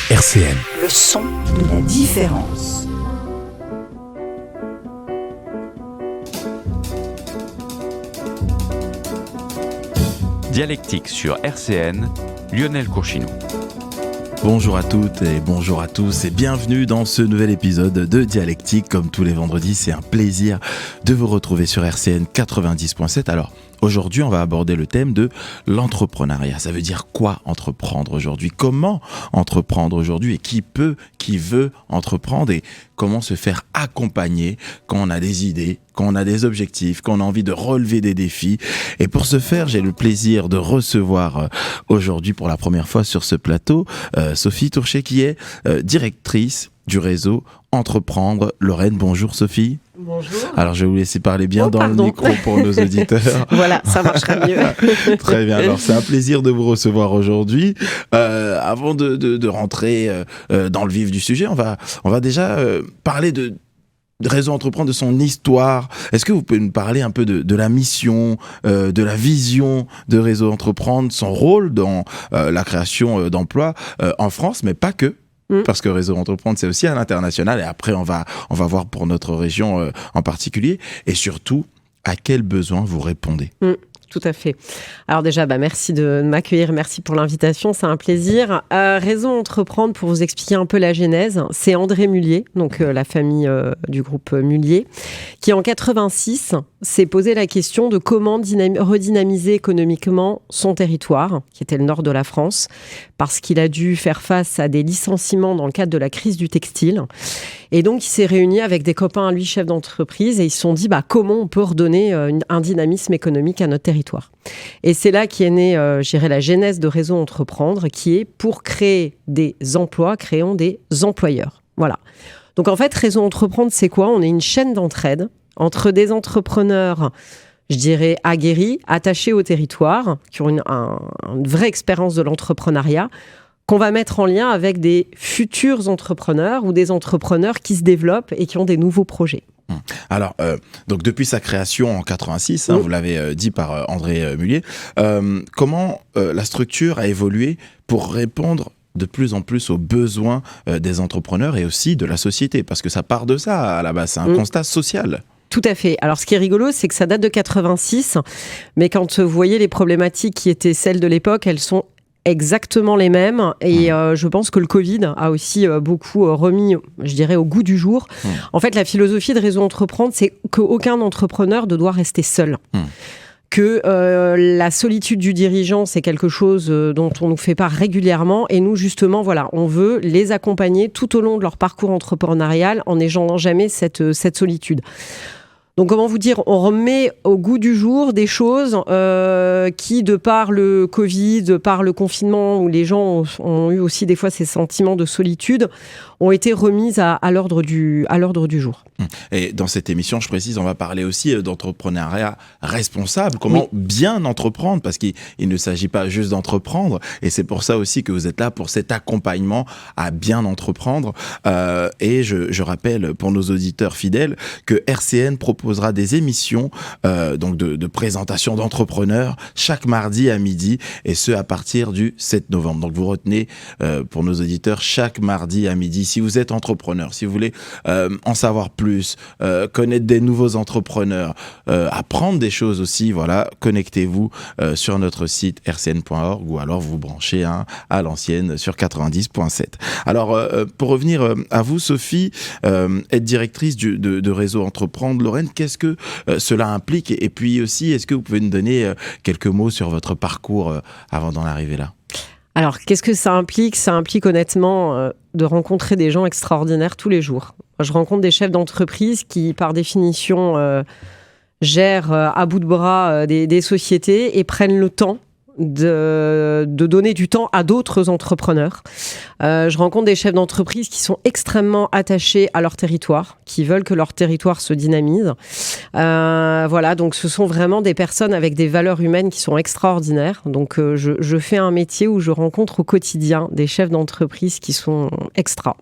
RCN. Le son de la différence. Dialectique sur RCN, Lionel Courchinou. Bonjour à toutes et bonjour à tous et bienvenue dans ce nouvel épisode de Dialectique. Comme tous les vendredis, c'est un plaisir de vous retrouver sur RCN 90.7. Alors, aujourd'hui, on va aborder le thème de l'entrepreneuriat. Ça veut dire quoi entreprendre aujourd'hui? Comment entreprendre aujourd'hui? Et qui veut entreprendre? Et comment se faire accompagner quand on a des idées, quand on a des objectifs, quand on a envie de relever des défis? Et pour ce faire, j'ai le plaisir de recevoir aujourd'hui pour la première fois sur ce plateau Sophie Tourché, qui est directrice du réseau Entreprendre Lorraine. Bonjour Sophie. Bonjour. Alors je vais vous laisser parler bien dans le micro pour nos auditeurs. Voilà, ça marchera mieux. Très bien, alors c'est un plaisir de vous recevoir aujourd'hui. Avant de rentrer dans le vif du sujet, on va déjà parler de Réseau Entreprendre, de son histoire. Est-ce que vous pouvez nous parler un peu de la mission, de la vision de Réseau Entreprendre, son rôle dans la création d'emplois en France, mais pas que? Parce que Réseau Entreprendre, c'est aussi à l'international. Et après, on va voir pour notre région en particulier. Et surtout, à quels besoins vous répondez? Tout à fait. Alors déjà, merci de m'accueillir, merci pour l'invitation, c'est un plaisir. Réseau Entreprendre, pour vous expliquer un peu la genèse, c'est André Mullier, donc la famille du groupe Mullier, qui en 86 s'est posé la question de comment redynamiser économiquement son territoire, qui était le nord de la France, parce qu'il a dû faire face à des licenciements dans le cadre de la crise du textile. Et donc, il s'est réuni avec des copains, lui, chefs d'entreprise, et ils se sont dit comment on peut redonner un dynamisme économique à notre territoire. Et c'est là qu'est née, la genèse de Réseau Entreprendre, qui est pour créer des emplois, créons des employeurs. Voilà. Donc, en fait, Réseau Entreprendre, c'est quoi? On est une chaîne d'entraide entre des entrepreneurs, je dirais, aguerris, attachés au territoire, qui ont une vraie expérience de l'entrepreneuriat, qu'on va mettre en lien avec des futurs entrepreneurs ou des entrepreneurs qui se développent et qui ont des nouveaux projets. Alors, donc depuis sa création en 86, vous l'avez dit par André Mullier, comment la structure a évolué pour répondre de plus en plus aux besoins des entrepreneurs et aussi de la société? Parce que ça part de ça à la base, c'est un constat social. Tout à fait. Alors, ce qui est rigolo, c'est que ça date de 86, mais quand vous voyez les problématiques qui étaient celles de l'époque, elles sont exactement les mêmes. Et je pense que le Covid a aussi beaucoup remis, je dirais, au goût du jour. En fait, la philosophie de Réseau Entreprendre, c'est qu'aucun entrepreneur ne doit rester seul. Que la solitude du dirigeant, c'est quelque chose dont on nous fait part régulièrement. Et nous, justement, on veut les accompagner tout au long de leur parcours entrepreneurial en n'ayant jamais cette solitude. Donc, comment vous dire, on remet au goût du jour des choses qui, de par le Covid, de par le confinement, où les gens ont eu aussi des fois ces sentiments de solitude, ont été remises à l'ordre du jour. Et dans cette émission, je précise, on va parler aussi d'entrepreneuriat responsable. Comment bien entreprendre? Parce qu'il ne s'agit pas juste d'entreprendre. Et c'est pour ça aussi que vous êtes là, pour cet accompagnement à bien entreprendre. Et je rappelle pour nos auditeurs fidèles que RCN proposera des émissions donc de présentation d'entrepreneurs chaque mardi à midi, et ce à partir du 7 novembre. Donc vous retenez pour nos auditeurs, chaque mardi à midi, si vous êtes entrepreneur, si vous voulez en savoir plus, connaître des nouveaux entrepreneurs, apprendre des choses aussi, connectez-vous sur notre site rcn.org ou alors vous branchez à l'ancienne sur 90.7. Alors, pour revenir à vous, Sophie, être directrice de Réseau Entreprendre Lorraine, qu'est-ce que cela implique? Et puis aussi, est-ce que vous pouvez nous donner quelques mots sur votre parcours avant d'en arriver là? Alors, qu'est-ce que ça implique? Ça implique honnêtement de rencontrer des gens extraordinaires tous les jours. Je rencontre des chefs d'entreprise qui, par définition, gèrent à bout de bras des sociétés et prennent le temps de donner du temps à d'autres entrepreneurs. Je rencontre des chefs d'entreprise qui sont extrêmement attachés à leur territoire, qui veulent que leur territoire se dynamise. Voilà, donc ce sont vraiment des personnes avec des valeurs humaines qui sont extraordinaires. Donc je fais un métier où je rencontre au quotidien des chefs d'entreprise qui sont extra.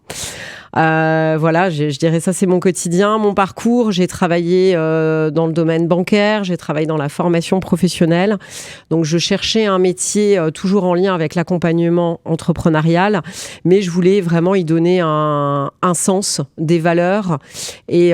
Voilà, je dirais ça, c'est mon quotidien, mon parcours. J'ai travaillé dans le domaine bancaire, j'ai travaillé dans la formation professionnelle. Donc, je cherchais un métier toujours en lien avec l'accompagnement entrepreneurial, mais je voulais vraiment y donner un sens, des valeurs et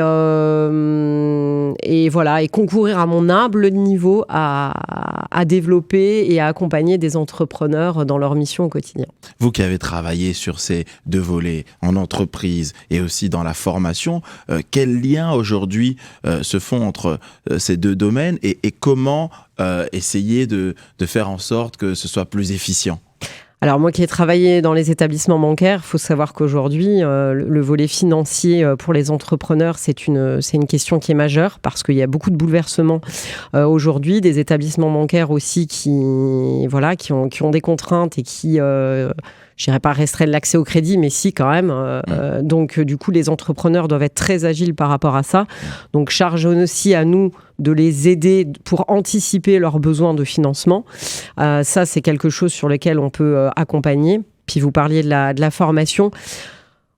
voilà, et concourir à mon humble niveau à développer et à accompagner des entrepreneurs dans leur mission au quotidien. Vous qui avez travaillé sur ces deux volets, en entreprise et aussi dans la formation, quels liens aujourd'hui se font entre ces deux domaines et comment essayer de faire en sorte que ce soit plus efficient? Alors moi qui ai travaillé dans les établissements bancaires, il faut savoir qu'aujourd'hui, le volet financier pour les entrepreneurs, c'est une question qui est majeure parce qu'il y a beaucoup de bouleversements aujourd'hui, des établissements bancaires aussi qui ont des contraintes et qui... je dirais pas restreindre l'accès au crédit, mais si quand même. Donc, du coup, les entrepreneurs doivent être très agiles par rapport à ça. Donc, charge aussi à nous de les aider pour anticiper leurs besoins de financement. Ça, c'est quelque chose sur lequel on peut accompagner. Puis, vous parliez de la formation.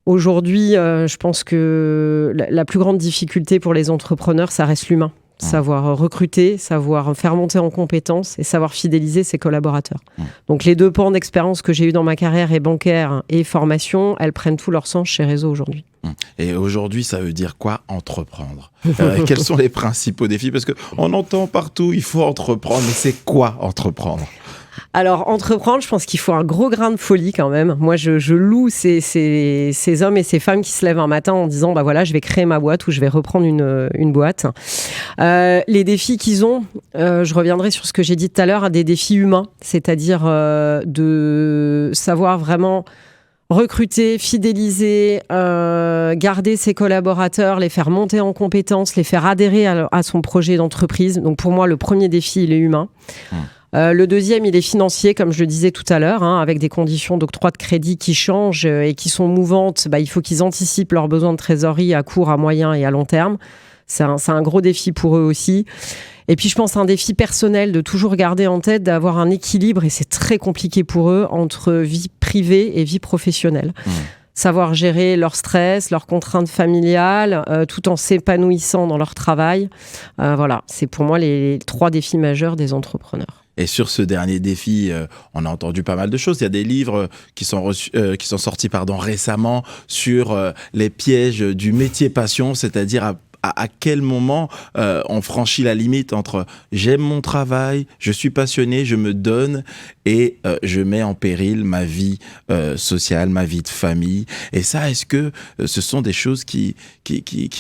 Aujourd'hui, je pense que la plus grande difficulté pour les entrepreneurs, ça reste l'humain. Savoir recruter, savoir faire monter en compétences et savoir fidéliser ses collaborateurs. Donc les deux pans d'expérience que j'ai eu dans ma carrière, et bancaire et formation, elles prennent tout leur sens chez Réseau aujourd'hui. Et aujourd'hui, ça veut dire quoi, entreprendre? Quels sont les principaux défis? Parce qu'on entend partout, il faut entreprendre, mais c'est quoi entreprendre? Alors, entreprendre, je pense qu'il faut un gros grain de folie quand même. Moi, je loue ces hommes et ces femmes qui se lèvent un matin en disant, bah voilà, je vais créer ma boîte ou je vais reprendre une boîte. Les défis qu'ils ont, je reviendrai sur ce que j'ai dit tout à l'heure, des défis humains, c'est-à-dire de savoir vraiment recruter, fidéliser, garder ses collaborateurs, les faire monter en compétences, les faire adhérer à son projet d'entreprise. Donc pour moi, le premier défi, il est humain. Le deuxième, il est financier, comme je le disais tout à l'heure, avec des conditions d'octroi de crédit qui changent et qui sont mouvantes. Il faut qu'ils anticipent leurs besoins de trésorerie à court, à moyen et à long terme. C'est un gros défi pour eux aussi. Et puis, je pense un défi personnel de toujours garder en tête d'avoir un équilibre, et c'est très compliqué pour eux, entre vie privée et vie professionnelle. Savoir gérer leur stress, leurs contraintes familiales, tout en s'épanouissant dans leur travail. Voilà, c'est pour moi les 3 défis majeurs des entrepreneurs. Et sur ce dernier défi, on a entendu pas mal de choses. Il y a des livres qui sont sortis récemment sur les pièges du métier passion, c'est-à-dire à quel moment on franchit la limite entre j'aime mon travail, je suis passionné, je me donne et je mets en péril ma vie sociale, ma vie de famille. Et ça, est-ce que ce sont des choses qui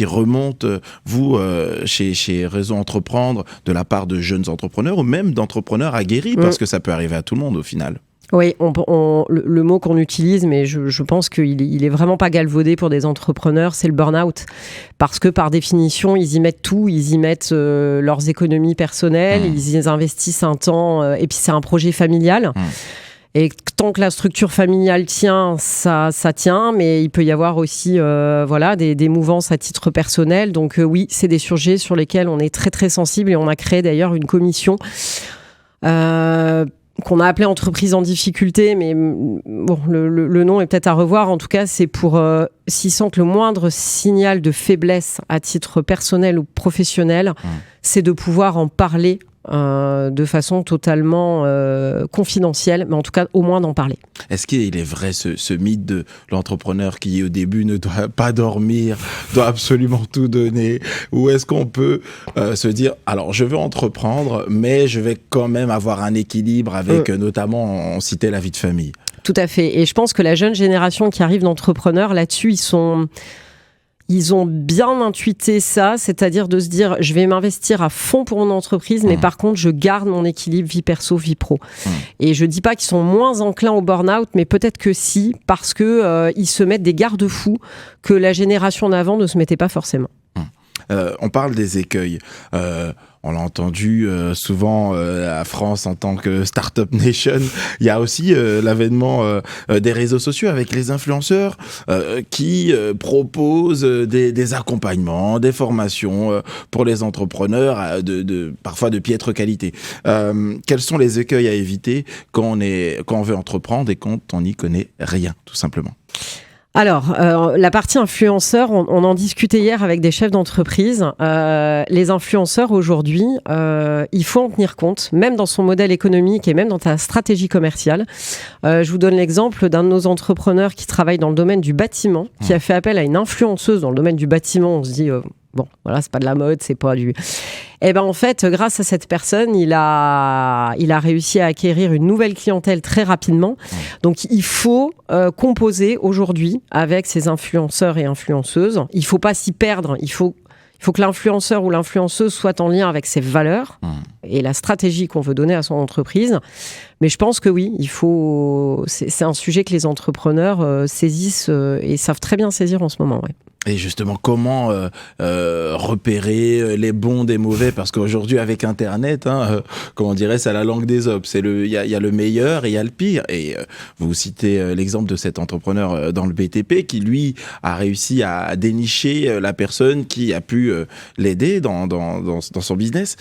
remontent, vous, chez Réseau Entreprendre, de la part de jeunes entrepreneurs ou même d'entrepreneurs aguerris, parce que ça peut arriver à tout le monde au final? Oui, le mot qu'on utilise, mais je pense qu'il est vraiment pas galvaudé pour des entrepreneurs, c'est le burn-out. Parce que par définition, ils y mettent tout, ils y mettent leurs économies personnelles, ils y investissent un temps, et puis c'est un projet familial. Et tant que la structure familiale tient, ça tient, mais il peut y avoir aussi des mouvances à titre personnel. Donc oui, c'est des sujets sur lesquels on est très très sensible, et on a créé d'ailleurs une commission qu'on a appelé entreprise en difficulté, mais bon, le nom est peut-être à revoir. En tout cas, c'est pour s'ils sentent le moindre signal de faiblesse à titre personnel ou professionnel, c'est de pouvoir en parler de façon totalement confidentielle, mais en tout cas au moins d'en parler. Est-ce qu'il est vrai ce mythe de l'entrepreneur qui au début ne doit pas dormir, doit absolument tout donner, ou est-ce qu'on peut se dire alors je veux entreprendre mais je vais quand même avoir un équilibre avec notamment on citait la vie de famille? Tout à fait, et je pense que la jeune génération qui arrive d'entrepreneurs là-dessus, ils ont bien intuité ça, c'est-à-dire de se dire je vais m'investir à fond pour mon entreprise, mais par contre je garde mon équilibre vie perso, vie pro. Et je dis pas qu'ils sont moins enclins au burn-out, mais peut-être que si, parce que ils se mettent des garde-fous que la génération d'avant ne se mettait pas forcément. On parle des écueils. On l'a entendu souvent, la France en tant que Startup Nation. Il y a aussi l'avènement des réseaux sociaux avec les influenceurs qui proposent des accompagnements, des formations pour les entrepreneurs parfois de piètre qualité. Quels sont les écueils à éviter quand on veut entreprendre et quand on n'y connaît rien, tout simplement? Alors, la partie influenceur, on en discutait hier avec des chefs d'entreprise. Les influenceurs aujourd'hui, il faut en tenir compte, même dans son modèle économique et même dans ta stratégie commerciale. Je vous donne l'exemple d'un de nos entrepreneurs qui travaille dans le domaine du bâtiment, qui a fait appel à une influenceuse dans le domaine du bâtiment. On se dit, bon, voilà, c'est pas de la mode, c'est pas du... Et ben en fait, grâce à cette personne, il a réussi à acquérir une nouvelle clientèle très rapidement. Donc, il faut composer aujourd'hui avec ces influenceurs et influenceuses. Il faut pas s'y perdre. Il faut que l'influenceur ou l'influenceuse soit en lien avec ses valeurs et la stratégie qu'on veut donner à son entreprise. Mais je pense que oui, c'est un sujet que les entrepreneurs saisissent et savent très bien saisir en ce moment. Ouais. Et justement, comment repérer les bons des mauvais? Parce qu'aujourd'hui, avec Internet, comment on dirait, c'est à la langue des hommes. Il y a le meilleur et il y a le pire. Et vous citez l'exemple de cet entrepreneur dans le BTP qui, lui, a réussi à dénicher la personne qui a pu l'aider dans son business.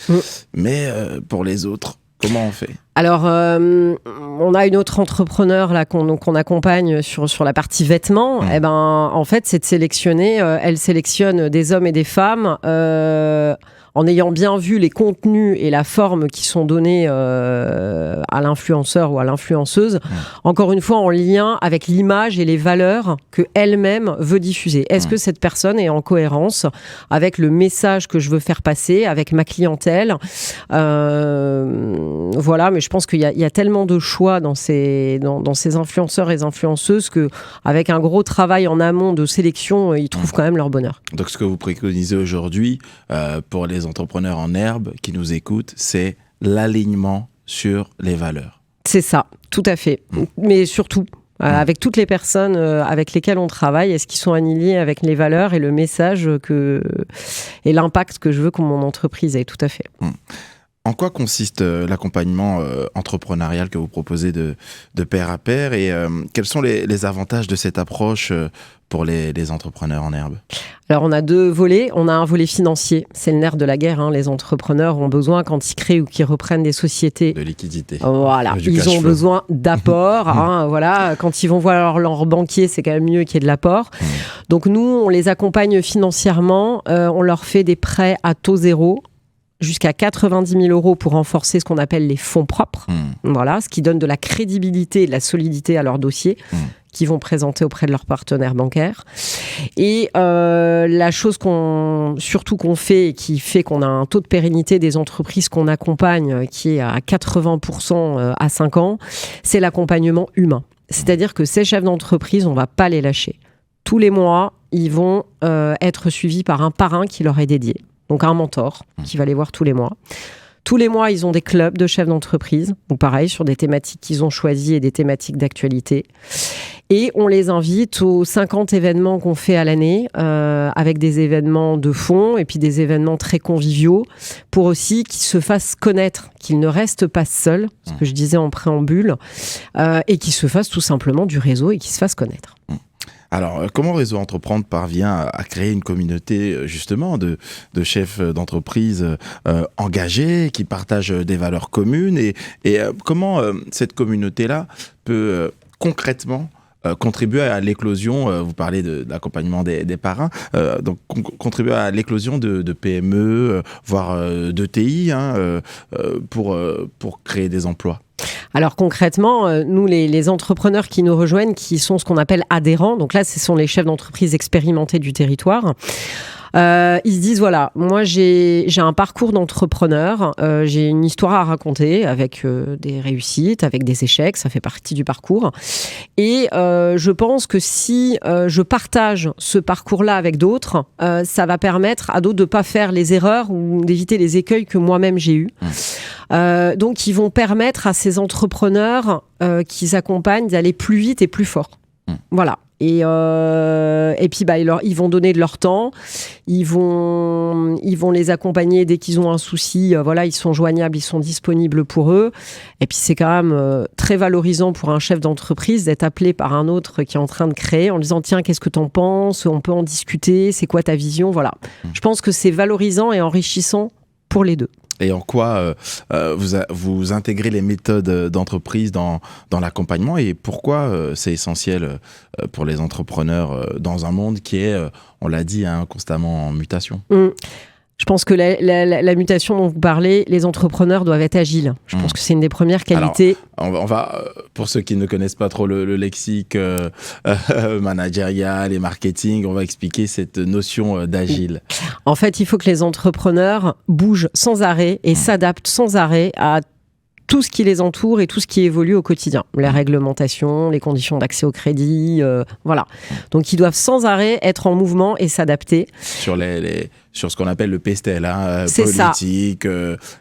Mais pour les autres, comment on fait? Alors, on a une autre entrepreneur là qu'on accompagne sur la partie vêtements. Eh ben, en fait, c'est de sélectionner. Elle sélectionne des hommes et des femmes en ayant bien vu les contenus et la forme qui sont donnés à l'influenceur ou à l'influenceuse. Encore une fois, en lien avec l'image et les valeurs que elle-même veut diffuser. Est-ce que cette personne est en cohérence avec le message que je veux faire passer, avec ma clientèle? Voilà, mais je pense qu'il y a tellement de choix dans ces influenceurs et influenceuses qu'avec un gros travail en amont de sélection, ils trouvent quand même leur bonheur. Donc ce que vous préconisez aujourd'hui pour les entrepreneurs en herbe qui nous écoutent, c'est l'alignement sur les valeurs. C'est ça, tout à fait. Mais surtout, avec toutes les personnes avec lesquelles on travaille, est-ce qu'ils sont alignés avec les valeurs et le message et l'impact que je veux que mon entreprise ait, tout à fait. En quoi consiste l'accompagnement entrepreneurial que vous proposez de pair à pair et quels sont les avantages de cette approche pour les entrepreneurs en herbe? Alors, on a deux volets. On a un volet financier. C'est le nerf de la guerre. Les entrepreneurs ont besoin, quand ils créent ou qu'ils reprennent des sociétés... De liquidité. Voilà. Ils ont besoin d'apport. Voilà. Quand ils vont voir leur banquier, c'est quand même mieux qu'il y ait de l'apport. Donc, nous, on les accompagne financièrement. On leur fait des prêts à taux zéro, jusqu'à 90 000 € pour renforcer ce qu'on appelle les fonds propres. Voilà, ce qui donne de la crédibilité et de la solidité à leur dossier qu'ils vont présenter auprès de leurs partenaires bancaires. Et la chose qu'on fait et qui fait qu'on a un taux de pérennité des entreprises qu'on accompagne qui est à 80% à 5 ans, c'est l'accompagnement humain. C'est-à-dire que ces chefs d'entreprise, on ne va pas les lâcher. Tous les mois, ils vont être suivis par un parrain qui leur est dédié. Donc un mentor qui va les voir tous les mois. Tous les mois, ils ont des clubs de chefs d'entreprise, donc pareil, sur des thématiques qu'ils ont choisies et des thématiques d'actualité. Et on les invite aux 50 événements qu'on fait à l'année, avec des événements de fond et puis des événements très conviviaux, pour aussi qu'ils se fassent connaître, qu'ils ne restent pas seuls, ce que je disais en préambule, et qu'ils se fassent tout simplement du réseau et qu'ils se fassent connaître. Alors, comment Réseau Entreprendre parvient à créer une communauté justement de chefs d'entreprise engagés, qui partagent des valeurs communes et comment cette communauté-là peut concrètement contribuer à l'éclosion, vous parlez de l'accompagnement des parrains, donc contribuer à l'éclosion de PME, voire d'ETI, pour créer des emplois? Alors concrètement, nous, les entrepreneurs qui nous rejoignent, qui sont ce qu'on appelle adhérents, donc là, ce sont les chefs d'entreprise expérimentés du territoire, ils se disent, voilà, moi j'ai un parcours d'entrepreneur, j'ai une histoire à raconter avec des réussites, avec des échecs, ça fait partie du parcours. Et je pense que si je partage ce parcours-là avec d'autres, ça va permettre à d'autres de ne pas faire les erreurs ou d'éviter les écueils que moi-même j'ai eus. Donc ils vont permettre à ces entrepreneurs qu'ils accompagnent d'aller plus vite et plus fort. Voilà. Et puis ils vont donner de leur temps, ils vont les accompagner dès qu'ils ont un souci, ils sont joignables, ils sont disponibles pour eux. Et puis c'est quand même très valorisant pour un chef d'entreprise d'être appelé par un autre qui est en train de créer en disant tiens, qu'est-ce que t'en penses, on peut en discuter, c'est quoi ta vision, voilà. Je pense que c'est valorisant et enrichissant pour les deux. Et en quoi vous intégrez les méthodes d'entreprise dans l'accompagnement et pourquoi c'est essentiel pour les entrepreneurs dans un monde qui est, on l'a dit, constamment en mutation? Je pense que la mutation dont vous parlez, les entrepreneurs doivent être agiles. Je pense que c'est une des premières qualités. Alors, on va, pour ceux qui ne connaissent pas trop le lexique managérial et marketing, on va expliquer cette notion d'agile. En fait, il faut que les entrepreneurs bougent sans arrêt et s'adaptent sans arrêt à tout ce qui les entoure et tout ce qui évolue au quotidien. Les réglementations, les conditions d'accès au crédit, voilà. Donc, ils doivent sans arrêt être en mouvement et s'adapter. Sur ce qu'on appelle le PESTEL, politique,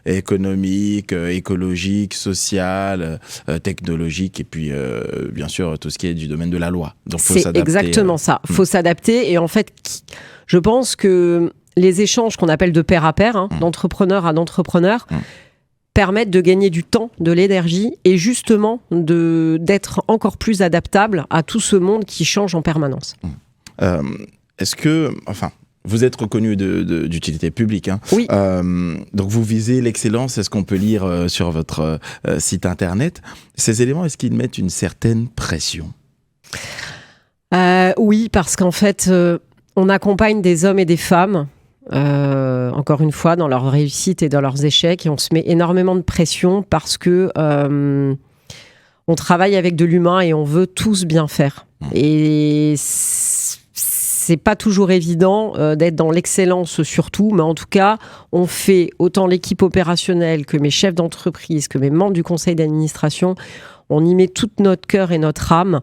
économique, écologique, social, technologique, et puis bien sûr tout ce qui est du domaine de la loi. Donc, faut s'adapter. Exactement ça. Faut s'adapter. Et en fait, je pense que les échanges qu'on appelle de pair à pair, d'entrepreneur à d'entrepreneur, permettent de gagner du temps, de l'énergie et justement d'être encore plus adaptable à tout ce monde qui change en permanence. Est-ce que, vous êtes reconnu d'utilité publique. Oui. Donc vous visez l'excellence, c'est ce qu'on peut lire sur votre site internet. Ces éléments, est-ce qu'ils mettent une certaine pression ? Oui, parce qu'en fait, on accompagne des hommes et des femmes, encore une fois, dans leur réussite et dans leurs échecs, et on se met énormément de pression parce que on travaille avec de l'humain et on veut tous bien faire. Et c'est pas toujours évident d'être dans l'excellence surtout, mais en tout cas, on fait autant l'équipe opérationnelle que mes chefs d'entreprise, que mes membres du conseil d'administration. On y met tout notre cœur et notre âme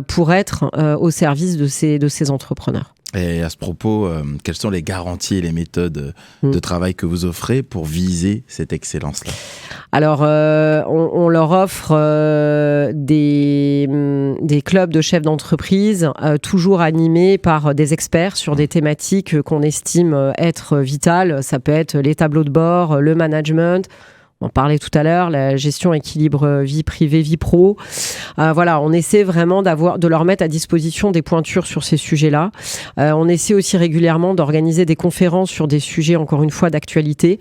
pour être au service de ces entrepreneurs. Et à ce propos, quelles sont les garanties et les méthodes de travail que vous offrez pour viser cette excellence-là ? Alors, on leur offre des clubs de chefs d'entreprise, toujours animés par des experts sur des thématiques qu'on estime être vitales. Ça peut être les tableaux de bord, le management. On en parlait tout à l'heure, la gestion équilibre vie privée, vie pro. On essaie vraiment de leur mettre à disposition des pointures sur ces sujets-là. On essaie aussi régulièrement d'organiser des conférences sur des sujets, encore une fois, d'actualité.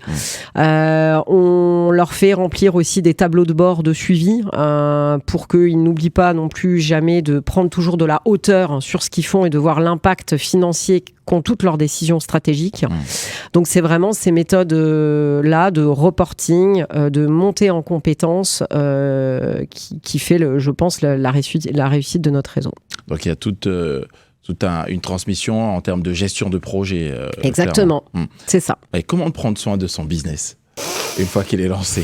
On leur fait remplir aussi des tableaux de bord de suivi pour qu'ils n'oublient pas non plus jamais de prendre toujours de la hauteur sur ce qu'ils font et de voir l'impact financier qu'ont toutes leurs décisions stratégiques. Donc c'est vraiment ces méthodes-là de reporting, de montée en compétences qui fait, je pense, la réussite de notre réseau. Donc il y a toute une transmission en termes de gestion de projet. Exactement, c'est ça. Et comment prendre soin de son business une fois qu'il est lancé?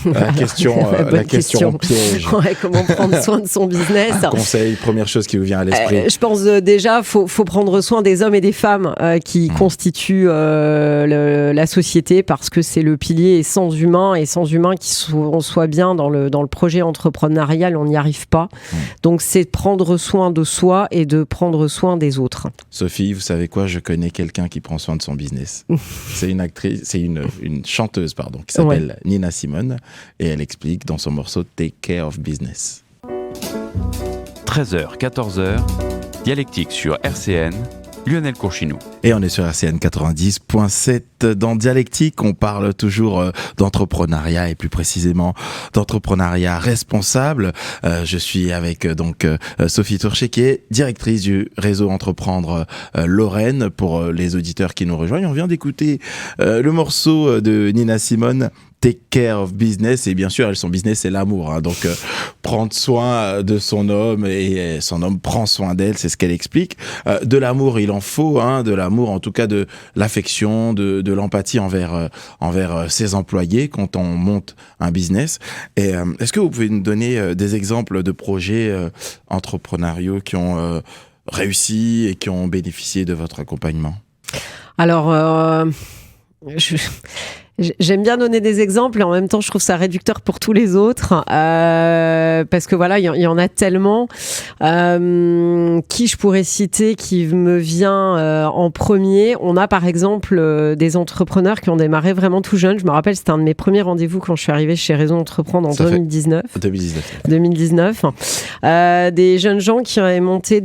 La question piège. Ouais, comment prendre soin de son business? Un conseil, première chose qui vous vient à l'esprit. Je pense déjà, faut prendre soin des hommes et des femmes qui constituent la société, parce que c'est le pilier, et sans humain qui soit bien dans le projet entrepreneurial, on n'y arrive pas. Donc c'est prendre soin de soi et de prendre soin des autres. Sophie, vous savez quoi? Je connais quelqu'un qui prend soin de son business. C'est une actrice, c'est une chanteuse, pardon, qui s'appelle Nina Simone, et elle explique dans son morceau Take Care of Business. 13h, 14h, Dialectique sur RCN, Lionel Courchinou. Et on est sur RCN 90.7. Dans Dialectique, on parle toujours d'entrepreneuriat, et plus précisément d'entrepreneuriat responsable. Je suis avec Sophie Tourché, qui est directrice du réseau Entreprendre Lorraine, pour les auditeurs qui nous rejoignent. On vient d'écouter le morceau de Nina Simone, Take Care of Business, et bien sûr, son business, c'est l'amour. Donc, prendre soin de son homme, et son homme prend soin d'elle, c'est ce qu'elle explique. De l'amour, il en faut, de l'amour, en tout cas de l'affection, de l'empathie envers ses employés quand on monte un business. Et est-ce que vous pouvez nous donner des exemples de projets entrepreneuriaux qui ont réussi et qui ont bénéficié de votre accompagnement ? Alors, J'aime bien donner des exemples et en même temps je trouve ça réducteur pour tous les autres parce que voilà, il y en a tellement. Qui je pourrais citer qui me vient en premier? On a par exemple des entrepreneurs qui ont démarré vraiment tout jeunes. Je me rappelle, c'était un de mes premiers rendez-vous quand je suis arrivée chez Raison Entreprendre en 2019. 2019. Des jeunes gens qui avaient monté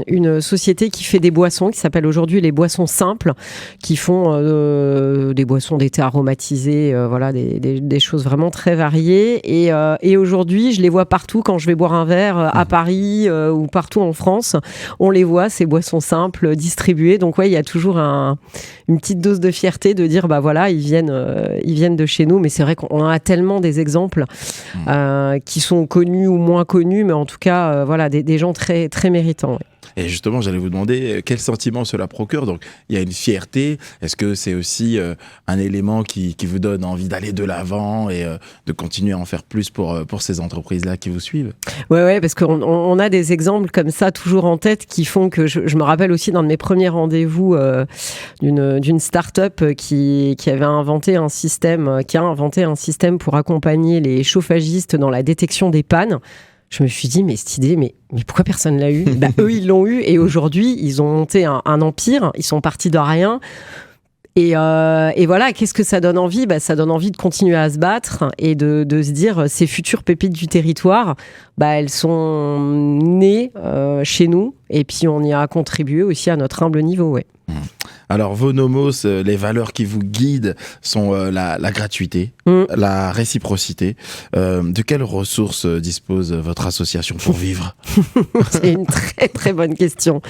une société qui fait des boissons, qui s'appelle aujourd'hui les Boissons Simples, qui font des boissons d'été aromatisées, voilà, des choses vraiment très variées. Et aujourd'hui, je les vois partout quand je vais boire un verre à Paris ou partout en France. On les voit, ces boissons simples distribuées. Donc ouais, il y a toujours une petite dose de fierté de dire, bah voilà, ils viennent de chez nous. Mais c'est vrai qu'on a tellement des exemples qui sont connus ou moins connus, mais en tout cas, voilà, des gens très, très méritants. Ouais. Et justement, j'allais vous demander quel sentiment cela procure. Donc, il y a une fierté. Est-ce que c'est aussi un élément qui vous donne envie d'aller de l'avant et de continuer à en faire plus pour ces entreprises-là qui vous suivent? Ouais, parce qu'on a des exemples comme ça toujours en tête qui font que je me rappelle aussi d'un de mes premiers rendez-vous d'une start-up qui avait inventé un système, pour accompagner les chauffagistes dans la détection des pannes. Je me suis dit, mais cette idée, mais pourquoi personne l'a eu? Eux, ils l'ont eu et aujourd'hui, ils ont monté un empire. Ils sont partis de rien. Et voilà, qu'est-ce que ça donne envie? Ça donne envie de continuer à se battre et de se dire, ces futures pépites du territoire, elles sont nées chez nous et puis on y a contribué aussi à notre humble niveau, ouais. Alors, vos nomos, les valeurs qui vous guident sont la gratuité, la réciprocité. De quelles ressources dispose votre association pour vivre? C'est une très très bonne question.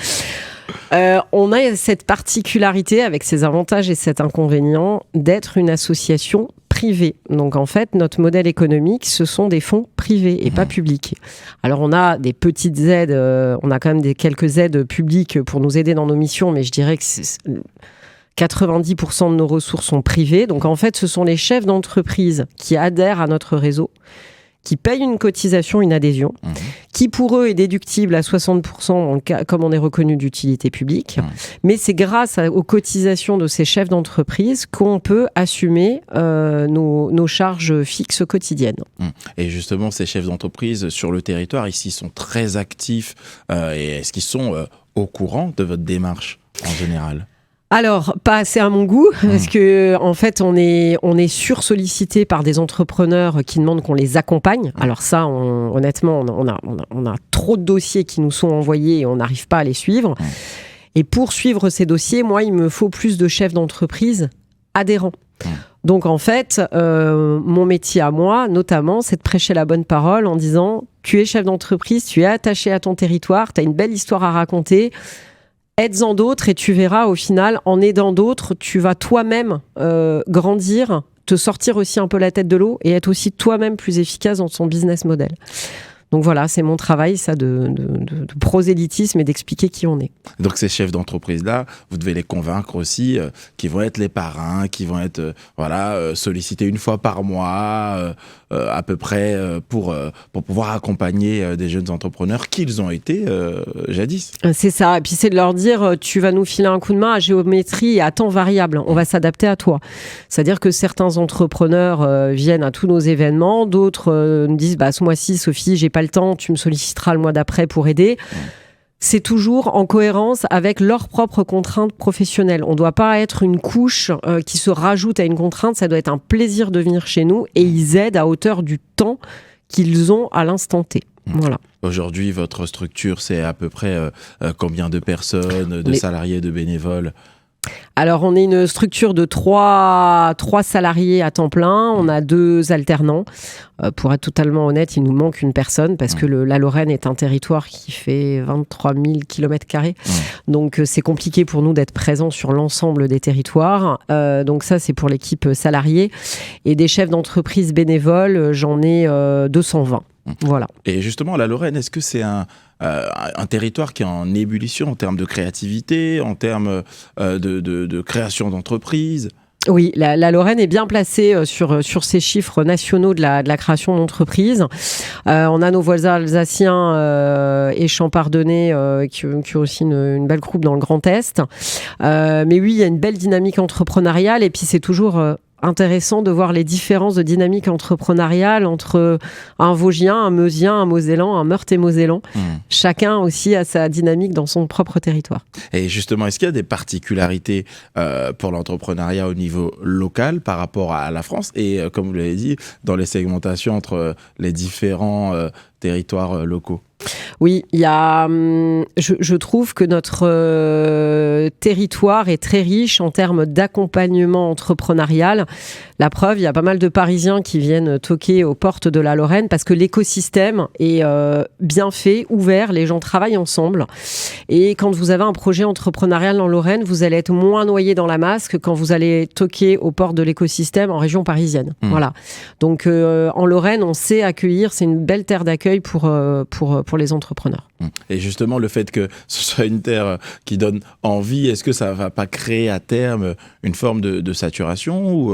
On a cette particularité avec ses avantages et cet inconvénient d'être une association privée. Donc en fait, notre modèle économique, ce sont des fonds privés et pas publics. Alors on a des petites aides, on a quand même quelques aides publiques pour nous aider dans nos missions, mais je dirais que 90% de nos ressources sont privées. Donc en fait, ce sont les chefs d'entreprise qui adhèrent à notre réseau, qui payent une cotisation, une adhésion, qui pour eux est déductible à 60% comme on est reconnu d'utilité publique. Mais c'est grâce aux cotisations de ces chefs d'entreprise qu'on peut assumer nos charges fixes quotidiennes. Et justement, ces chefs d'entreprise sur le territoire, ici, sont très actifs. Et est-ce qu'ils sont au courant de votre démarche en général? Alors, pas assez à mon goût, parce que en fait, on est sursollicité par des entrepreneurs qui demandent qu'on les accompagne. Alors ça, honnêtement, on a trop de dossiers qui nous sont envoyés et on n'arrive pas à les suivre. Et pour suivre ces dossiers, moi, il me faut plus de chefs d'entreprise adhérents. Donc en fait, mon métier à moi, notamment, c'est de prêcher la bonne parole en disant « Tu es chef d'entreprise, tu es attaché à ton territoire, tu as une belle histoire à raconter ». Aides-en d'autres et tu verras au final, en aidant d'autres, tu vas toi-même grandir, te sortir aussi un peu la tête de l'eau et être aussi toi-même plus efficace dans ton business model. Donc voilà, c'est mon travail, ça, de prosélytisme et d'expliquer qui on est. Donc ces chefs d'entreprise-là, vous devez les convaincre aussi qu'ils vont être les parrains, qui vont être sollicités une fois par mois, à peu près, pour pouvoir accompagner des jeunes entrepreneurs qu'ils ont été jadis. C'est ça, et puis c'est de leur dire, tu vas nous filer un coup de main à géométrie et à temps variable, on va s'adapter à toi. C'est-à-dire que certains entrepreneurs viennent à tous nos événements, d'autres nous disent, ce mois-ci, Sophie, j'ai pas le temps, tu me solliciteras le mois d'après pour aider. C'est toujours en cohérence avec leurs propres contraintes professionnelles. On ne doit pas être une couche qui se rajoute à une contrainte, ça doit être un plaisir de venir chez nous et ils aident à hauteur du temps qu'ils ont à l'instant T. Voilà. Aujourd'hui, votre structure, c'est à peu près combien de personnes, salariés, de bénévoles? Alors, on est une structure de 3 salariés à temps plein. On a 2 alternants. Pour être totalement honnête, il nous manque une personne parce que la Lorraine est un territoire qui fait 23 000 km². Donc, c'est compliqué pour nous d'être présents sur l'ensemble des territoires. Donc, ça, c'est pour l'équipe salariée. Et des chefs d'entreprise bénévoles, j'en ai 220. Voilà. Et justement, la Lorraine, est-ce que c'est un territoire qui est en ébullition en termes de créativité, en termes de création d'entreprises? Oui, la Lorraine est bien placée sur ces chiffres nationaux de la création d'entreprises. On a nos voisins alsaciens et champardonnais qui ont aussi une belle croupe dans le Grand Est. Mais oui, il y a une belle dynamique entrepreneuriale et puis c'est toujours intéressant de voir les différences de dynamique entrepreneuriale entre un Vosgien, un Meusien, un Mosellan, un Meurthe-et-Mosellan. Chacun aussi a sa dynamique dans son propre territoire. Et justement, est-ce qu'il y a des particularités pour l'entrepreneuriat au niveau local par rapport à la France et, comme vous l'avez dit, dans les segmentations entre les différents territoires locaux? Oui, il y a, je trouve que notre territoire est très riche en termes d'accompagnement entrepreneurial. La preuve, il y a pas mal de Parisiens qui viennent toquer aux portes de la Lorraine parce que l'écosystème est bien fait, ouvert, les gens travaillent ensemble. Et quand vous avez un projet entrepreneurial en Lorraine, vous allez être moins noyé dans la masse que quand vous allez toquer aux portes de l'écosystème en région parisienne. Voilà. Donc en Lorraine, on sait accueillir, c'est une belle terre d'accueil pour les entrepreneurs. Et justement, le fait que ce soit une terre qui donne envie, est-ce que ça ne va pas créer à terme une forme de saturation ou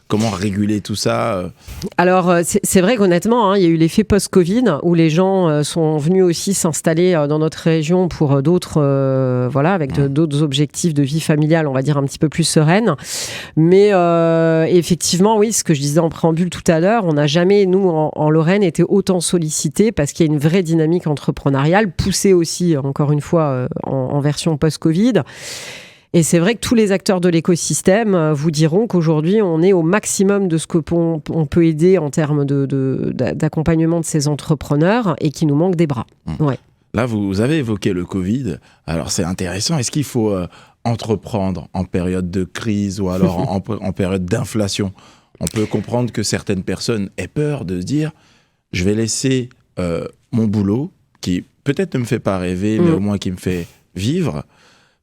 comment réguler tout ça? Alors, c'est vrai qu'honnêtement, il y a eu l'effet post-Covid où les gens sont venus aussi s'installer dans notre région pour d'autres, avec d'autres objectifs de vie familiale, on va dire un petit peu plus sereine. Mais effectivement, oui, ce que je disais en préambule tout à l'heure, on n'a jamais, nous, en Lorraine, été autant sollicités parce qu'il y a une vraie dynamique entrepreneuriale, poussée aussi, encore une fois, en version post-Covid. Et c'est vrai que tous les acteurs de l'écosystème vous diront qu'aujourd'hui, on est au maximum de ce qu'on peut aider en termes d'accompagnement de ces entrepreneurs et qu'il nous manque des bras. Ouais. Là, vous avez évoqué le Covid. Alors, c'est intéressant. Est-ce qu'il faut entreprendre en période de crise ou alors en période d'inflation? On peut comprendre que certaines personnes aient peur de se dire « je vais laisser mon boulot qui peut-être ne me fait pas rêver, mais au moins qui me fait vivre ».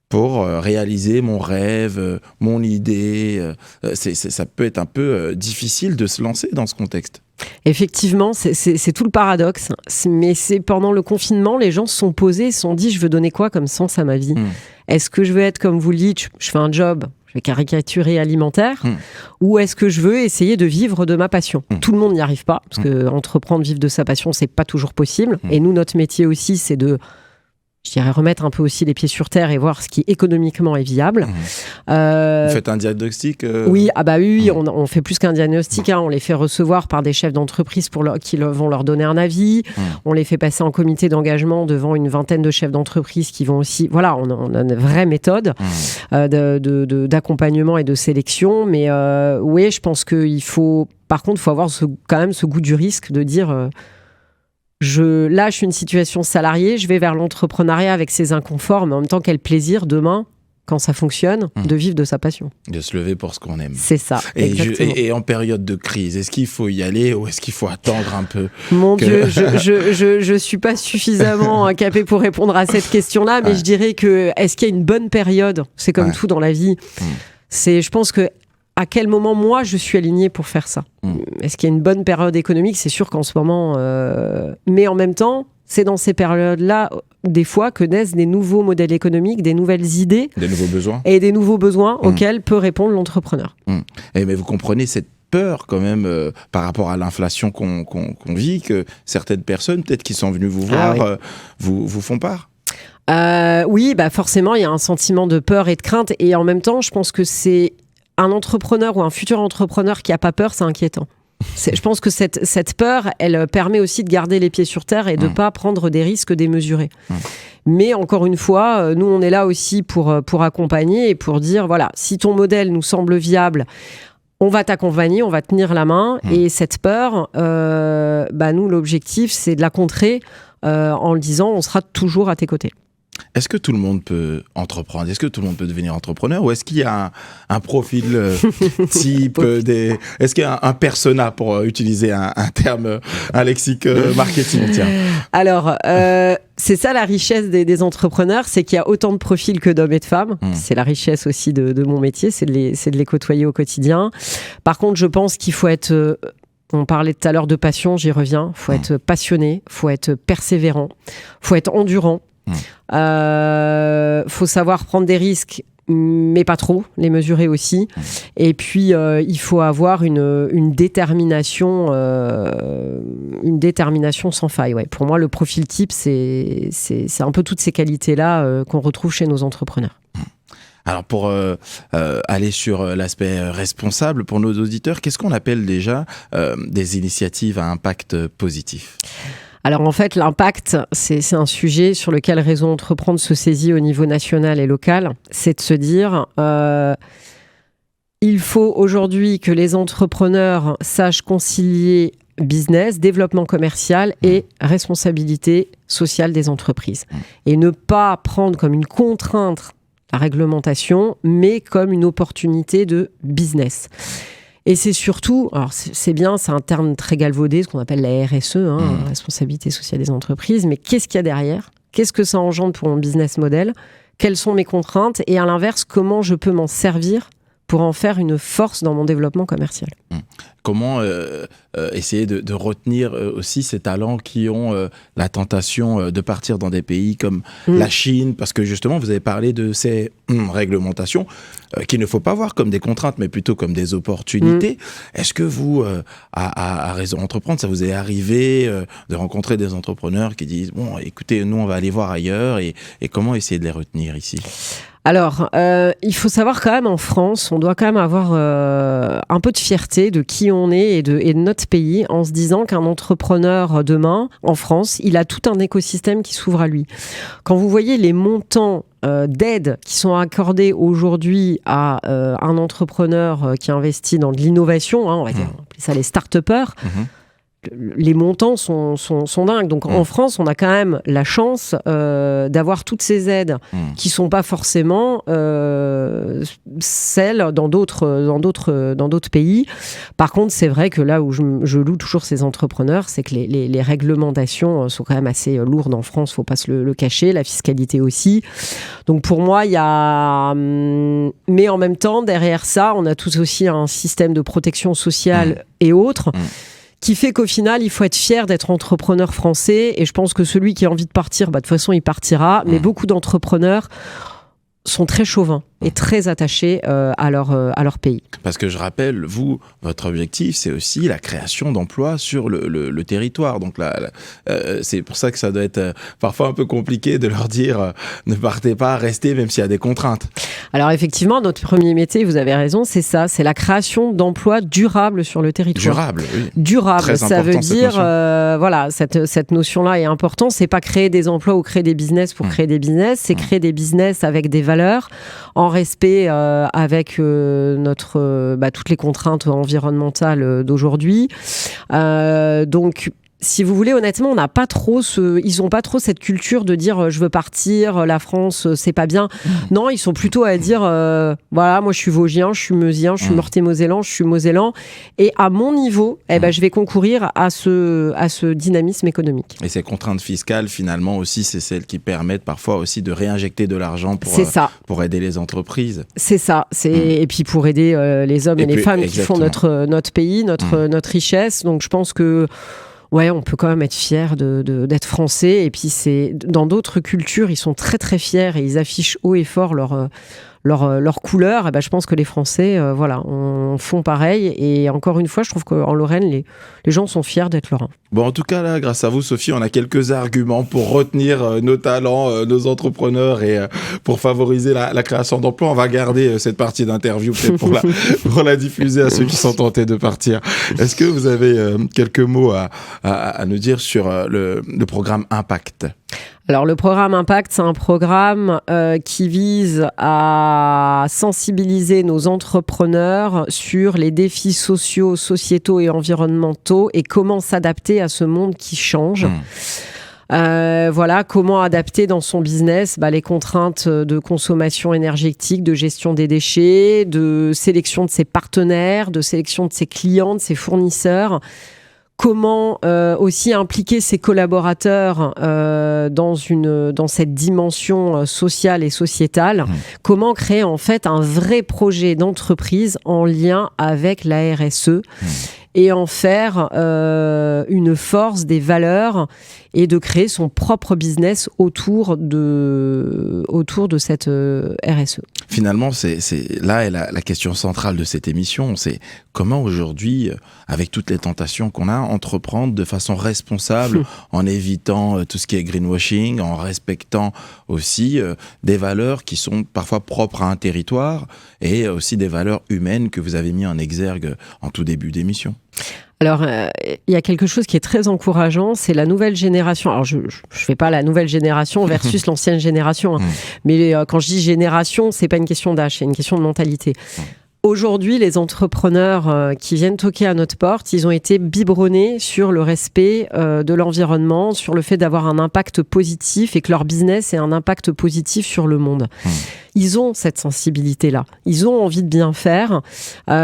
Pour réaliser mon rêve, mon idée. Ça peut être un peu difficile de se lancer dans ce contexte. Effectivement, c'est tout le paradoxe. Mais c'est pendant le confinement, les gens se sont posés, se sont dit, je veux donner quoi comme sens à ma vie? Est-ce que je veux être, comme vous le dites, je fais un job, je vais caricaturer alimentaire, ou est-ce que je veux essayer de vivre de ma passion? Tout le monde n'y arrive pas, parce que entreprendre, vivre de sa passion, c'est pas toujours possible. Et nous, notre métier aussi, c'est de... je dirais remettre un peu aussi les pieds sur terre et voir ce qui économiquement est viable. Vous faites un diagnostic Oui, on fait plus qu'un diagnostic. On les fait recevoir par des chefs d'entreprise qui vont leur donner un avis. On les fait passer en comité d'engagement devant une vingtaine de chefs d'entreprise qui vont aussi... Voilà, on a une vraie méthode d'accompagnement et de sélection. Mais oui, je pense qu'il faut... Par contre, il faut avoir quand même ce goût du risque de dire... je lâche une situation salariée, je vais vers l'entrepreneuriat avec ses inconforts, mais en même temps, quel plaisir demain, quand ça fonctionne, de vivre de sa passion. De se lever pour ce qu'on aime. C'est ça, exactement. Et en période de crise, est-ce qu'il faut y aller ou est-ce qu'il faut attendre un peu? Mon Dieu, je suis pas suffisamment capée pour répondre à cette question-là, mais je dirais que, est-ce qu'il y a une bonne période? C'est comme tout dans la vie. Je pense que à quel moment, moi, je suis alignée pour faire ça? Est-ce qu'il y a une bonne période économique? C'est sûr qu'en ce moment... Mais en même temps, c'est dans ces périodes-là, des fois, que naissent des nouveaux modèles économiques, des nouvelles idées. Des nouveaux besoins. Et des nouveaux besoins auxquels peut répondre l'entrepreneur. Mais vous comprenez cette peur quand même par rapport à l'inflation qu'on vit, que certaines personnes, peut-être qui sont venues vous voir, vous font part? Oui, forcément, il y a un sentiment de peur et de crainte. Et en même temps, je pense que c'est... un entrepreneur ou un futur entrepreneur qui n'a pas peur, c'est inquiétant. Je pense que cette peur, elle permet aussi de garder les pieds sur terre et de ne pas prendre des risques démesurés. Mais encore une fois, nous, on est là aussi pour accompagner et pour dire, voilà, si ton modèle nous semble viable, on va t'accompagner, on va tenir la main. Et cette peur, nous, l'objectif, c'est de la contrer en le disant, on sera toujours à tes côtés. Est-ce que tout le monde peut entreprendre? Est-ce que tout le monde peut devenir entrepreneur? Ou est-ce qu'il y a un profil type est-ce qu'il y a un persona, pour utiliser un terme, un lexique marketing? Tiens. Alors, c'est ça la richesse des entrepreneurs, c'est qu'il y a autant de profils que d'hommes et de femmes. C'est la richesse aussi de mon métier, c'est de les côtoyer au quotidien. Par contre, je pense qu'il faut être... on parlait tout à l'heure de passion, j'y reviens. Il faut être passionné, il faut être persévérant, il faut être endurant. Faut savoir prendre des risques, mais pas trop, les mesurer aussi. Et puis, il faut avoir une détermination sans faille. Ouais. Pour moi, le profil type, c'est un peu toutes ces qualités-là qu'on retrouve chez nos entrepreneurs. Alors pour aller sur l'aspect responsable pour nos auditeurs, qu'est-ce qu'on appelle déjà des initiatives à impact positif ? Alors en fait, l'impact, c'est un sujet sur lequel Réseau Entreprendre se saisit au niveau national et local. C'est de se dire, il faut aujourd'hui que les entrepreneurs sachent concilier business, développement commercial et responsabilité sociale des entreprises. Et ne pas prendre comme une contrainte la réglementation, mais comme une opportunité de business. Et c'est surtout, alors c'est bien, c'est un terme très galvaudé, ce qu'on appelle la RSE, responsabilité sociale des entreprises, mais qu'est-ce qu'il y a derrière ? Qu'est-ce que ça engendre pour mon business model ? Quelles sont mes contraintes ? Et à l'inverse, comment je peux m'en servir pour en faire une force dans mon développement commercial ? Comment essayer de retenir aussi ces talents qui ont la tentation de partir dans des pays comme la Chine, parce que justement, vous avez parlé de ces réglementations qu'il ne faut pas voir comme des contraintes, mais plutôt comme des opportunités. Est-ce que vous, à Réseau Entreprendre, ça vous est arrivé de rencontrer des entrepreneurs qui disent « Bon, écoutez, nous, on va aller voir ailleurs » et comment essayer de les retenir ici ? Alors, il faut savoir quand même en France, on doit quand même avoir un peu de fierté de qui on est et de notre pays, en se disant qu'un entrepreneur demain, en France, il a tout un écosystème qui s'ouvre à lui. Quand vous voyez les montants d'aide qui sont accordés aujourd'hui à un entrepreneur qui investit dans de l'innovation, on va dire, on appelle ça les start-upers, les montants sont dingues. Donc en France, on a quand même la chance d'avoir toutes ces aides qui sont pas forcément celles dans d'autres pays. Par contre, c'est vrai que là où je loue toujours ces entrepreneurs, c'est que les réglementations sont quand même assez lourdes en France, faut pas se le cacher, la fiscalité aussi. Donc pour moi, il y a... Mais en même temps, derrière ça, on a tous aussi un système de protection sociale et autres, qui fait qu'au final, il faut être fier d'être entrepreneur français. Et je pense que celui qui a envie de partir, de toute façon, il partira. Mais beaucoup d'entrepreneurs sont très chauvins et très attachés à leur pays. Parce que je rappelle, vous, votre objectif, c'est aussi la création d'emplois sur le territoire. Donc là, c'est pour ça que ça doit être parfois un peu compliqué de leur dire ne partez pas, restez, même s'il y a des contraintes. Alors effectivement, notre premier métier, vous avez raison, c'est ça, c'est la création d'emplois durables sur le territoire. Durable, oui. Durable, très ça veut dire, voilà, cette notion-là est importante. C'est pas créer des emplois ou créer des business pour créer des business, c'est créer des business avec des valeurs, en respect avec toutes les contraintes environnementales d'aujourd'hui. Donc, si vous voulez, honnêtement, ils n'ont pas trop cette culture de dire je veux partir, la France, c'est pas bien. Non, ils sont plutôt à dire voilà, moi je suis Vosgien, je suis Meusien, je suis Meurthe-et-Mosellan, je suis Mosellan. Et à mon niveau, je vais concourir à ce dynamisme économique. Et ces contraintes fiscales, finalement, aussi, c'est celles qui permettent parfois aussi de réinjecter de l'argent pour aider les entreprises. C'est ça. Et puis pour aider les hommes et les femmes qui font notre pays, notre richesse. Donc je pense que ouais, on peut quand même être fier d'être français. Et puis, dans d'autres cultures, ils sont très, très fiers et ils affichent haut et fort leur couleur. Et je pense que les Français, font pareil. Et encore une fois, je trouve qu'en Lorraine, les gens sont fiers d'être lorrains. Bon, en tout cas, là, grâce à vous, Sophie, on a quelques arguments pour retenir nos talents, nos entrepreneurs et pour favoriser la création d'emplois. On va garder cette partie d'interview peut-être pour la diffuser à ceux qui sont tentés de partir. Est-ce que vous avez quelques mots à nous dire sur le programme Impact ? Alors, le programme Impact, c'est un programme qui vise à sensibiliser nos entrepreneurs sur les défis sociaux, sociétaux et environnementaux et comment s'adapter à ce monde qui change. Comment adapter dans son business les contraintes de consommation énergétique, de gestion des déchets, de sélection de ses partenaires, de sélection de ses clients, de ses fournisseurs. Comment aussi impliquer ses collaborateurs dans cette dimension sociale et sociétale. Comment créer en fait un vrai projet d'entreprise en lien avec la RSE. et en faire une force, des valeurs, et de créer son propre business autour de cette RSE. Finalement, c'est là est la question centrale de cette émission, c'est comment aujourd'hui, avec toutes les tentations qu'on a, entreprendre de façon responsable en évitant tout ce qui est greenwashing, en respectant aussi des valeurs qui sont parfois propres à un territoire et aussi des valeurs humaines que vous avez mis en exergue en tout début d'émission. Alors, il y a quelque chose qui est très encourageant, c'est la nouvelle génération. Alors, je fais pas la nouvelle génération versus l'ancienne génération, hein. Mais quand je dis génération, c'est pas une question d'âge, c'est une question de mentalité. Aujourd'hui, les entrepreneurs qui viennent toquer à notre porte, ils ont été biberonnés sur le respect de l'environnement, sur le fait d'avoir un impact positif et que leur business ait un impact positif sur le monde. Ils ont cette sensibilité-là. Ils ont envie de bien faire.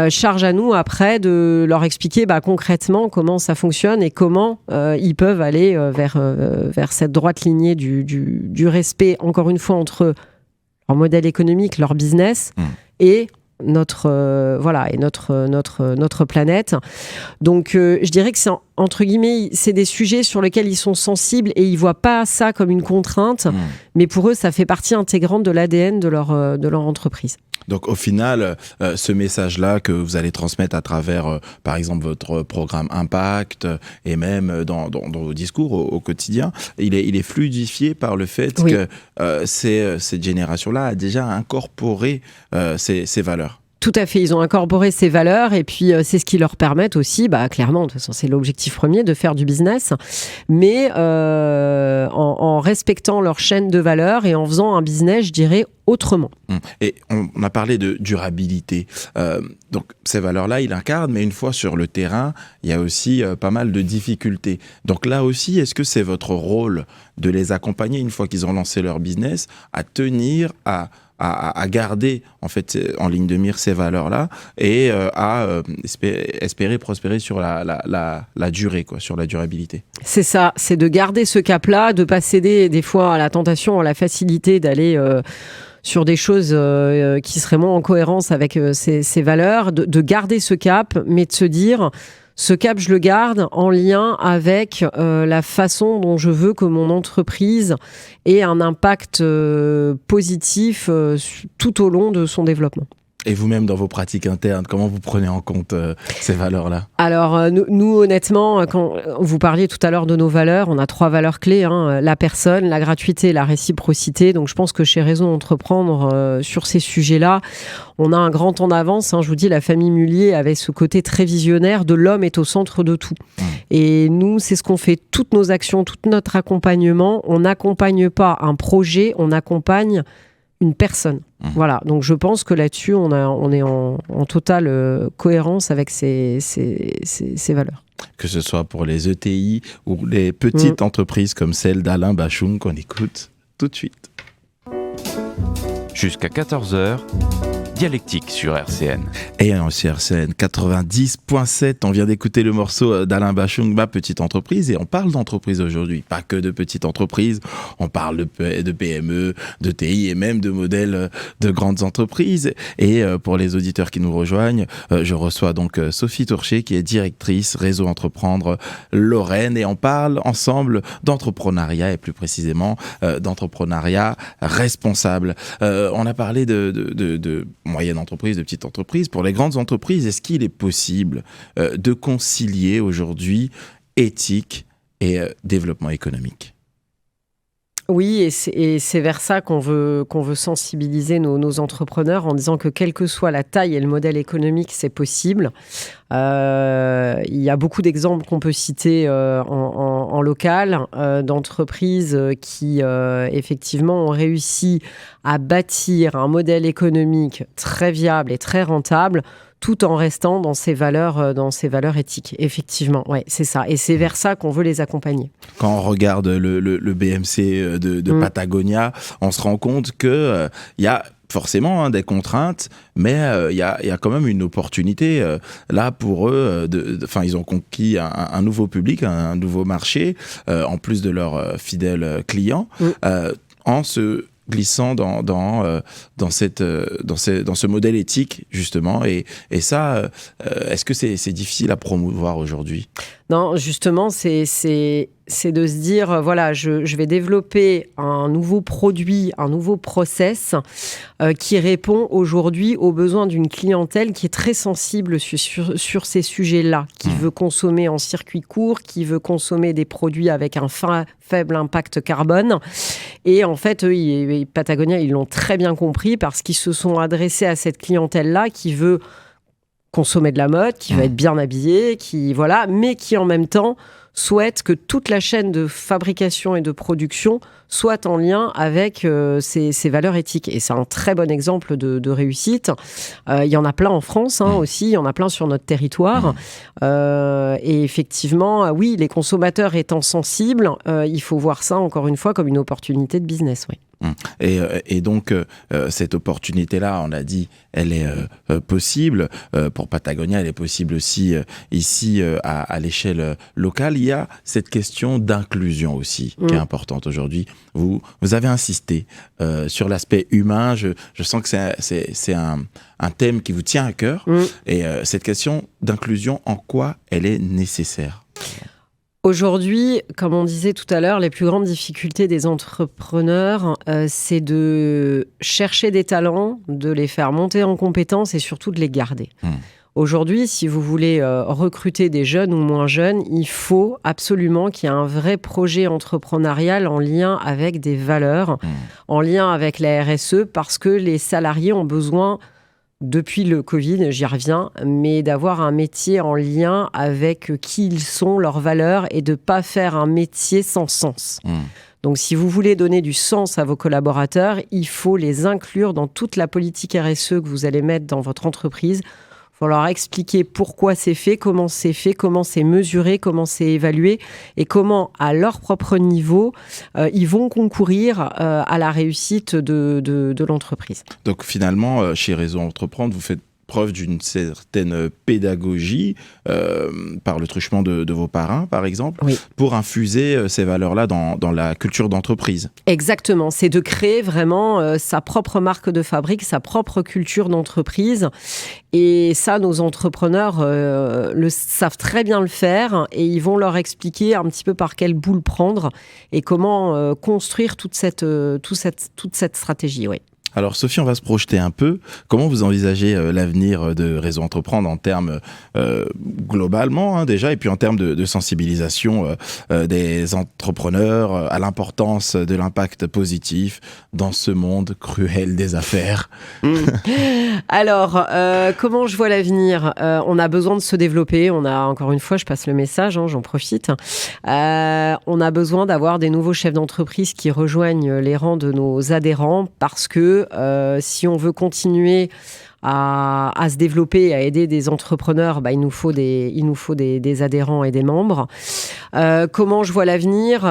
Charge à nous, après, de leur expliquer concrètement comment ça fonctionne et comment ils peuvent aller vers cette droite lignée du respect, encore une fois, entre leur modèle économique, leur business et notre planète. Donc je dirais que c'est entre guillemets, c'est des sujets sur lesquels ils sont sensibles et ils voient pas ça comme une contrainte, mais pour eux ça fait partie intégrante de l'ADN de leur entreprise. Donc au final, ce message-là que vous allez transmettre à travers, par exemple, votre programme Impact et même dans vos discours au quotidien, il est fluidifié par le fait que cette génération-là a déjà incorporé ces valeurs. Tout à fait, ils ont incorporé ces valeurs et puis c'est ce qui leur permet aussi, clairement, de toute façon c'est l'objectif premier, de faire du business, mais en respectant leur chaîne de valeurs et en faisant un business, je dirais, autrement. Et on a parlé de durabilité. Donc ces valeurs-là, ils incarnent, mais une fois sur le terrain, il y a aussi pas mal de difficultés. Donc là aussi, est-ce que c'est votre rôle de les accompagner, une fois qu'ils ont lancé leur business, à tenir à garder en fait en ligne de mire ces valeurs-là et à espérer prospérer sur la durée, sur la durabilité. C'est ça, c'est de garder ce cap-là, de pas céder des fois à la tentation, à la facilité d'aller sur des choses qui seraient moins en cohérence avec ces valeurs, de garder ce cap, mais de se dire... Ce cap, je le garde en lien avec la façon dont je veux que mon entreprise ait un impact positif tout au long de son développement. Et vous-même, dans vos pratiques internes, comment vous prenez en compte ces valeurs-là ? Alors, nous, honnêtement, quand vous parliez tout à l'heure de nos valeurs, on a 3 valeurs clés, la personne, la gratuité et la réciprocité. Donc, je pense que chez Raison Entreprendre, sur ces sujets-là, on a un grand temps d'avance. Je vous dis, la famille Mullier avait ce côté très visionnaire de l'homme est au centre de tout. Et nous, c'est ce qu'on fait, toutes nos actions, tout notre accompagnement. On n'accompagne pas un projet, on accompagne une personne. Voilà, donc je pense que là-dessus, on est en totale cohérence avec ces valeurs. Que ce soit pour les ETI ou les petites entreprises comme celle d'Alain Bachung qu'on écoute tout de suite. Jusqu'à 14h, Dialectique sur RCN. Et sur RCN 90.7, on vient d'écouter le morceau d'Alain Bachung, Ma petite entreprise, et on parle d'entreprise aujourd'hui, pas que de petites entreprises, on parle de PME, de TI et même de modèles de grandes entreprises. Et pour les auditeurs qui nous rejoignent, je reçois donc Sophie Tourcher qui est directrice Réseau Entreprendre Lorraine, et on parle ensemble d'entrepreneuriat et plus précisément d'entrepreneuriat responsable. On a parlé de moyenne entreprise, de petite entreprise. Pour les grandes entreprises, est-ce qu'il est possible de concilier aujourd'hui éthique et développement économique ? Oui, et c'est vers ça qu'on veut sensibiliser nos entrepreneurs en disant que quelle que soit la taille et le modèle économique, c'est possible. Il y a beaucoup d'exemples qu'on peut citer en local d'entreprises qui effectivement ont réussi à bâtir un modèle économique très viable et très rentable, tout en restant dans ces valeurs éthiques. Effectivement, ouais, c'est ça. Et c'est vers ça qu'on veut les accompagner. Quand on regarde le BMC de Patagonia, on se rend compte qu'il y a forcément des contraintes, mais il y a quand même une opportunité là pour eux. Ils ont conquis un nouveau public, un nouveau marché, en plus de leurs fidèles clients, en se glissant dans ce modèle éthique, justement. Et ça, est-ce que c'est difficile à promouvoir aujourd'hui ? Non, justement, c'est de se dire, voilà, je vais développer un nouveau produit, un nouveau process qui répond aujourd'hui aux besoins d'une clientèle qui est très sensible sur ces sujets-là, qui veut consommer en circuit court, qui veut consommer des produits avec un faible impact carbone. Et en fait, eux, Patagonia, ils l'ont très bien compris parce qu'ils se sont adressés à cette clientèle-là qui veut consommer de la mode, qui va être bien habillé, mais qui en même temps souhaite que toute la chaîne de fabrication et de production soit en lien avec ces valeurs éthiques. Et c'est un très bon exemple de réussite. Il y en a plein en France aussi, il y en a plein sur notre territoire. Et effectivement, oui, les consommateurs étant sensibles, il faut voir ça encore une fois comme une opportunité de business. Oui. Et donc, cette opportunité-là, on l'a dit, elle est possible. Pour Patagonia, elle est possible aussi ici à l'échelle locale. Il y a cette question d'inclusion aussi qui est importante aujourd'hui. Vous avez insisté sur l'aspect humain. Je sens que c'est un thème qui vous tient à cœur. Et cette question d'inclusion, en quoi elle est nécessaire ? Aujourd'hui, comme on disait tout à l'heure, les plus grandes difficultés des entrepreneurs, c'est de chercher des talents, de les faire monter en compétences et surtout de les garder. Aujourd'hui, si vous voulez recruter des jeunes ou moins jeunes, il faut absolument qu'il y ait un vrai projet entrepreneurial en lien avec des valeurs, en lien avec la RSE, parce que les salariés ont besoin, depuis le Covid, j'y reviens, mais d'avoir un métier en lien avec qui ils sont, leurs valeurs, et de ne pas faire un métier sans sens. Donc, si vous voulez donner du sens à vos collaborateurs, il faut les inclure dans toute la politique RSE que vous allez mettre dans votre entreprise. Il faut leur expliquer pourquoi c'est fait, comment c'est mesuré, comment c'est évalué et comment, à leur propre niveau, ils vont concourir à la réussite de l'entreprise. Donc finalement, chez Réseau Entreprendre, vous faites preuve d'une certaine pédagogie par le truchement de vos parrains, par exemple, pour infuser ces valeurs-là dans la culture d'entreprise. Exactement, c'est de créer vraiment sa propre marque de fabrique, sa propre culture d'entreprise. Et ça, nos entrepreneurs savent très bien le faire et ils vont leur expliquer un petit peu par quelle boule prendre et comment construire toute cette stratégie. Oui. Alors Sophie, on va se projeter un peu. Comment vous envisagez l'avenir de Réseau Entreprendre en termes globalement déjà, et puis en termes de sensibilisation des entrepreneurs à l'importance de l'impact positif dans ce monde cruel des affaires? Alors, comment je vois l'avenir? On a besoin de se développer. On a, encore une fois, je passe le message, j'en profite. On a besoin d'avoir des nouveaux chefs d'entreprise qui rejoignent les rangs de nos adhérents parce que si on veut continuer à se développer et à aider des entrepreneurs, il nous faut des adhérents et des membres. Comment je vois l'avenir?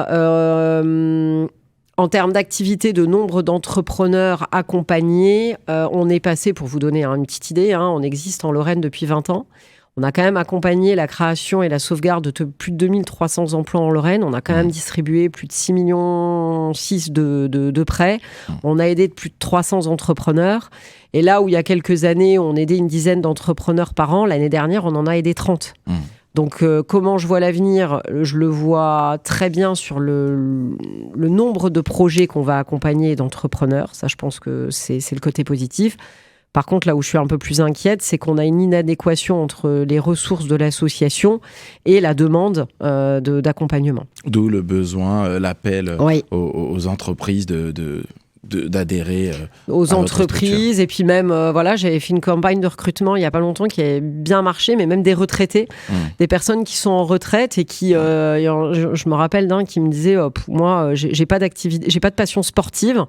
En termes d'activité, de nombre d'entrepreneurs accompagnés, on est passé, pour vous donner une petite idée, on existe en Lorraine depuis 20 ans. On a quand même accompagné la création et la sauvegarde de plus de 2300 emplois en Lorraine. On a quand même distribué plus de 6,6 millions de prêts. On a aidé plus de 300 entrepreneurs. Et là où il y a quelques années, on aidait une dizaine d'entrepreneurs par an, l'année dernière, on en a aidé 30. Donc, comment je vois l'avenir? Je le vois très bien sur le nombre de projets qu'on va accompagner d'entrepreneurs. Ça, je pense que c'est le côté positif. Par contre, là où je suis un peu plus inquiète, c'est qu'on a une inadéquation entre les ressources de l'association et la demande d'accompagnement. D'où le besoin, l'appel aux entreprises d'adhérer aux entreprises. Et puis même, j'avais fait une campagne de recrutement il n'y a pas longtemps qui a bien marché, mais même des retraités, des personnes qui sont en retraite et qui, je me rappelle d'un qui me disait, moi, j'ai pas d'activité, j'ai pas de passion sportive.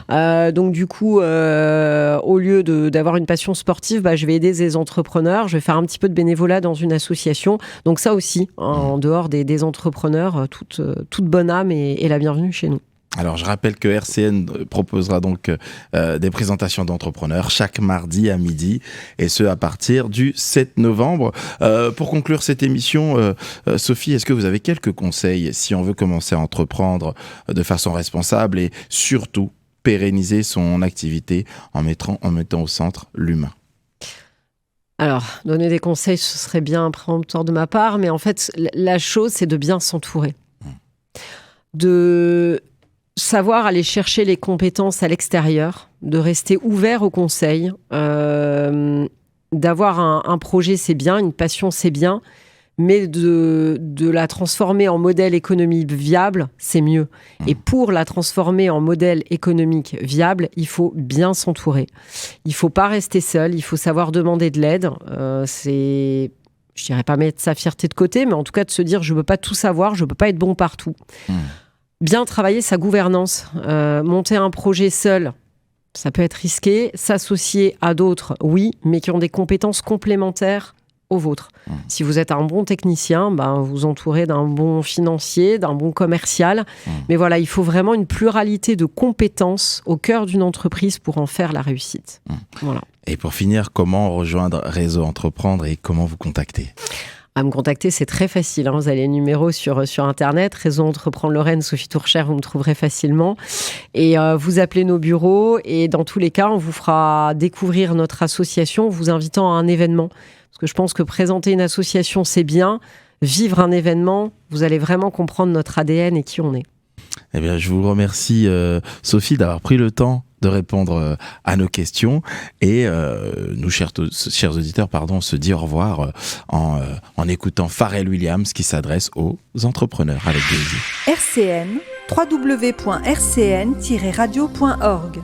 Donc du coup, au lieu d'avoir une passion sportive, je vais aider des entrepreneurs, je vais faire un petit peu de bénévolat dans une association. Donc ça aussi, en dehors des entrepreneurs, toute bonne âme est la bienvenue chez nous. Alors, je rappelle que RCN proposera donc des présentations d'entrepreneurs chaque mardi à midi, et ce à partir du 7 novembre. Pour conclure cette émission, Sophie, est-ce que vous avez quelques conseils si on veut commencer à entreprendre de façon responsable et surtout pérenniser son activité en mettant au centre l'humain? Alors, donner des conseils, ce serait bien préemptoire de ma part, mais en fait, la chose, c'est de bien s'entourer. De savoir aller chercher les compétences à l'extérieur, de rester ouvert aux conseils, d'avoir un projet, c'est bien, une passion, c'est bien, mais de la transformer en modèle économique viable, c'est mieux. Et pour la transformer en modèle économique viable, il faut bien s'entourer. Il ne faut pas rester seul, il faut savoir demander de l'aide. Je dirais pas mettre sa fierté de côté, mais en tout cas de se dire je ne peux pas tout savoir, je ne peux pas être bon partout. Bien travailler sa gouvernance. Monter un projet seul, ça peut être risqué. S'associer à d'autres, oui, mais qui ont des compétences complémentaires aux vôtres. Si vous êtes un bon technicien, vous entourez d'un bon financier, d'un bon commercial. Mais voilà, il faut vraiment une pluralité de compétences au cœur d'une entreprise pour en faire la réussite. Voilà. Et pour finir, comment rejoindre Réseau Entreprendre et comment vous contacter? À me contacter, c'est très facile. Vous avez les numéros sur Internet. Réseau Entreprendre Lorraine, Sophie Tourchère, vous me trouverez facilement. Et vous appelez nos bureaux. Et dans tous les cas, on vous fera découvrir notre association en vous invitant à un événement. Parce que je pense que présenter une association, c'est bien. Vivre un événement, vous allez vraiment comprendre notre ADN et qui on est. Eh bien, je vous remercie, Sophie, d'avoir pris le temps de répondre à nos questions. Et nous, chers auditeurs, on se dit au revoir en écoutant Pharrell Williams qui s'adresse aux entrepreneurs avec plaisir. RCN, www.rcn-radio.org